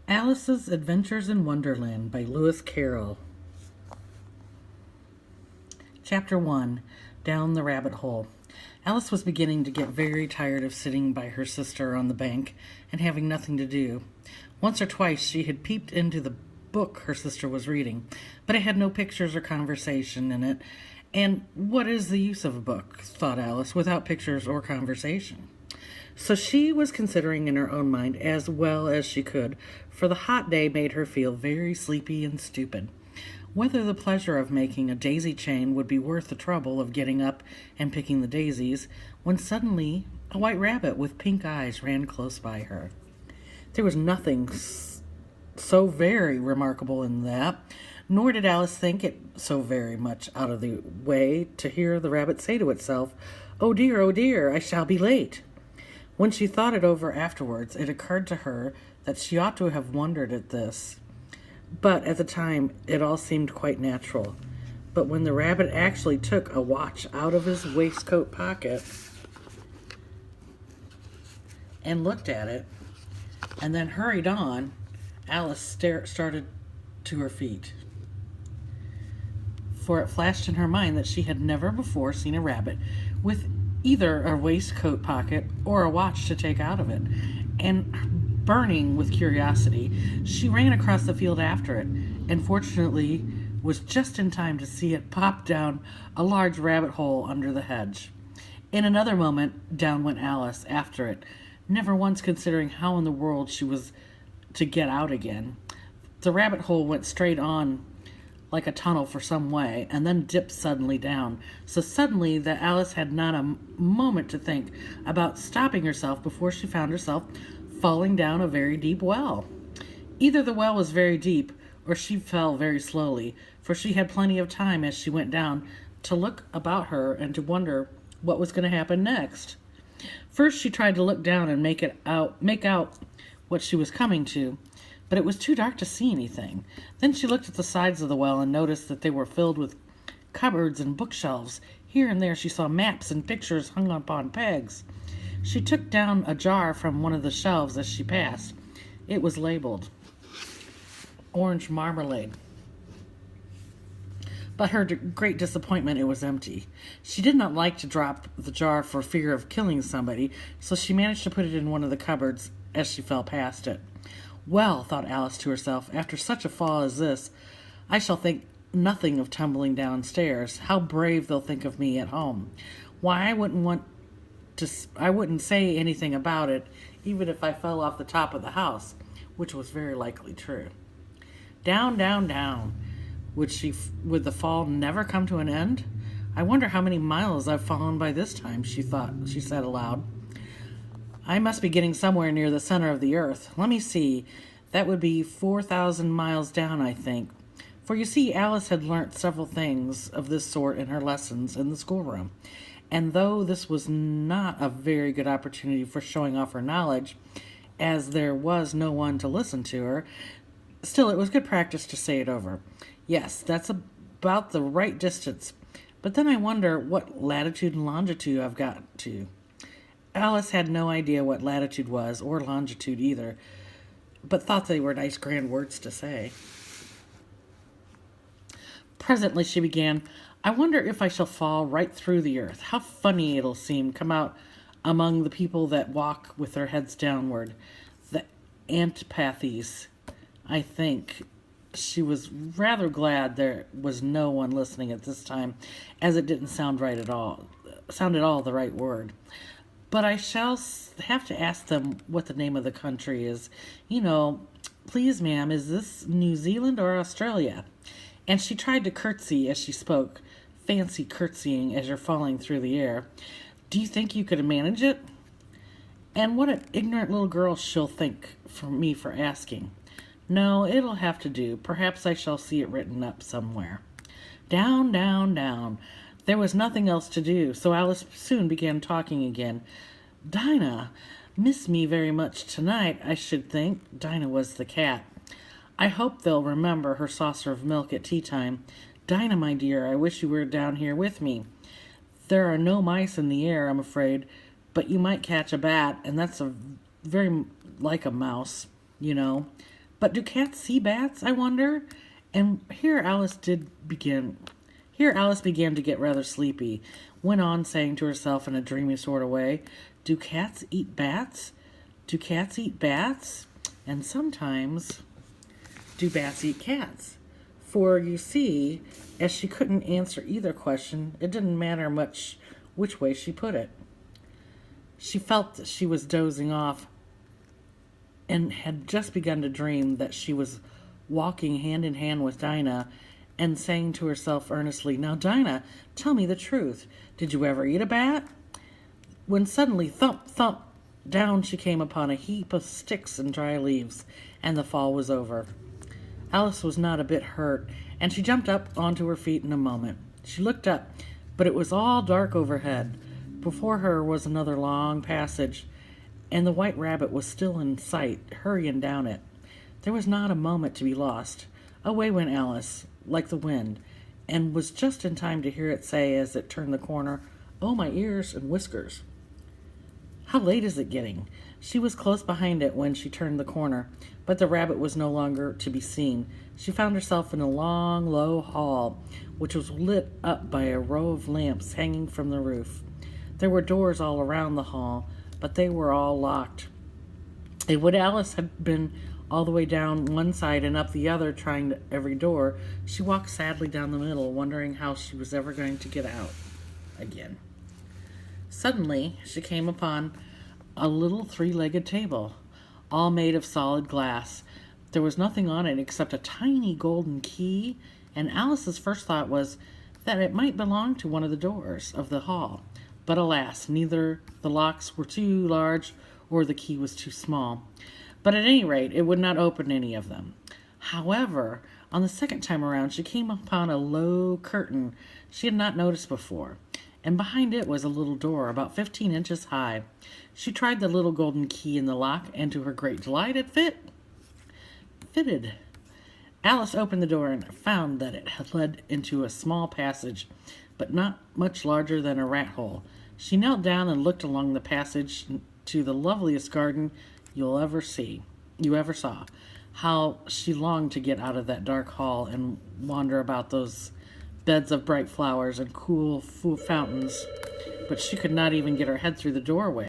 Alice's Adventures in Wonderland by Lewis Carroll. Chapter 1. Down the Rabbit Hole. Alice was beginning to get very tired of sitting by her sister on the bank and having nothing to do. Once or twice she had peeped into the book her sister was reading, but it had no pictures or conversation in it. And what is the use of a book, thought Alice, without pictures or conversation? So she was considering in her own mind as well as she could, for the hot day made her feel very sleepy and stupid. Whether the pleasure of making a daisy chain would be worth the trouble of getting up and picking the daisies, when suddenly a white rabbit with pink eyes ran close by her. There was nothing so very remarkable in that, nor did Alice think it so very much out of the way to hear the rabbit say to itself, oh dear, I shall be late." When she thought it over afterwards, it occurred to her that she ought to have wondered at this. But at the time, it all seemed quite natural. But when the rabbit actually took a watch out of his waistcoat pocket and looked at it, and then hurried on, Alice started to her feet. For it flashed in her mind that she had never before seen a rabbit with either a waistcoat pocket or a watch to take out of it. And burning with curiosity, she ran across the field after it, and fortunately was just in time to see it pop down a large rabbit hole under the hedge. In another moment, down went Alice after it, never once considering how in the world she was to get out again. The rabbit hole went straight on like a tunnel for some way, and then dipped suddenly down, so suddenly that Alice had not a moment to think about stopping herself before she found herself falling down a very deep well. Either the well was very deep, or she fell very slowly, for she had plenty of time as she went down to look about her and to wonder what was going to happen next. First she tried to look down and make out what she was coming to, but it was too dark to see anything. Then she looked at the sides of the well and noticed that they were filled with cupboards and bookshelves. Here and there she saw maps and pictures hung up on pegs. She took down a jar from one of the shelves as she passed. It was labeled orange marmalade. But her great disappointment, it was empty. She did not like to drop the jar for fear of killing somebody, so she managed to put it in one of the cupboards as she fell past it. Well, thought Alice to herself, after such a fall as this, I shall think nothing of tumbling downstairs. How brave they'll think of me at home. Why, I wouldn't say anything about it, even if I fell off the top of the house, which was very likely true. Down, down, down. Would the fall never come to an end? I wonder how many miles I've fallen by this time, she said aloud. I must be getting somewhere near the center of the earth. Let me see. That would be 4,000 miles down, I think. For you see, Alice had learnt several things of this sort in her lessons in the schoolroom. And though this was not a very good opportunity for showing off her knowledge, as there was no one to listen to her, still it was good practice to say it over. Yes, that's about the right distance. But then I wonder what latitude and longitude I've got to. Alice had no idea what latitude was, or longitude either, but thought they were nice grand words to say. Presently she began, I wonder if I shall fall right through the earth. How funny it'll seem, come out among the people that walk with their heads downward. The antipathies, I think. She was rather glad there was no one listening at this time, as it didn't sound at all the right word. But I shall have to ask them what the name of the country is. Please, ma'am, is this New Zealand or Australia? And she tried to curtsy as she spoke. Fancy curtsying as you're falling through the air. Do you think you could manage it? And what an ignorant little girl she'll think for me for asking. No, it'll have to do. Perhaps I shall see it written up somewhere. Down, down, down. There was nothing else to do, so Alice soon began talking again. Dinah, miss me very much tonight, I should think. Dinah was the cat. I hope they'll remember her saucer of milk at tea time. Dinah, my dear, I wish you were down here with me. There are no mice in the air, I'm afraid, but you might catch a bat, and that's very like a mouse, you know. But do cats see bats, I wonder? And here Alice began to get rather sleepy, went on saying to herself in a dreamy sort of way, do cats eat bats? Do cats eat bats? And sometimes, do bats eat cats? For you see, as she couldn't answer either question, it didn't matter much which way she put it. She felt that she was dozing off and had just begun to dream that she was walking hand in hand with Dinah and saying to herself earnestly, now, Dinah, tell me the truth. Did you ever eat a bat? When suddenly, thump, thump, down she came upon a heap of sticks and dry leaves, and the fall was over. Alice was not a bit hurt, and she jumped up onto her feet in a moment. She looked up, but it was all dark overhead. Before her was another long passage, and the white rabbit was still in sight, hurrying down it. There was not a moment to be lost. Away went Alice, like the wind, and was just in time to hear it say as it turned the corner, oh, my ears and whiskers. How late is it getting? She was close behind it when she turned the corner, but the rabbit was no longer to be seen. She found herself in a long, low hall, which was lit up by a row of lamps hanging from the roof. There were doors all around the hall, but they were all locked. And would Alice had been all the way down one side and up the other, trying every door, she walked sadly down the middle, wondering how she was ever going to get out again. Suddenly, she came upon a little three-legged table, all made of solid glass. There was nothing on it except a tiny golden key, and Alice's first thought was that it might belong to one of the doors of the hall. But alas, neither the locks were too large or the key was too small. But at any rate, it would not open any of them. However, on the second time around, she came upon a low curtain she had not noticed before, and behind it was a little door about 15 inches high. She tried the little golden key in the lock, and to her great delight, it fitted. Alice opened the door and found that it had led into a small passage, but not much larger than a rat hole. She knelt down and looked along the passage to the loveliest garden you ever saw. How she longed to get out of that dark hall and wander about those beds of bright flowers and cool fountains, but she could not even get her head through the doorway.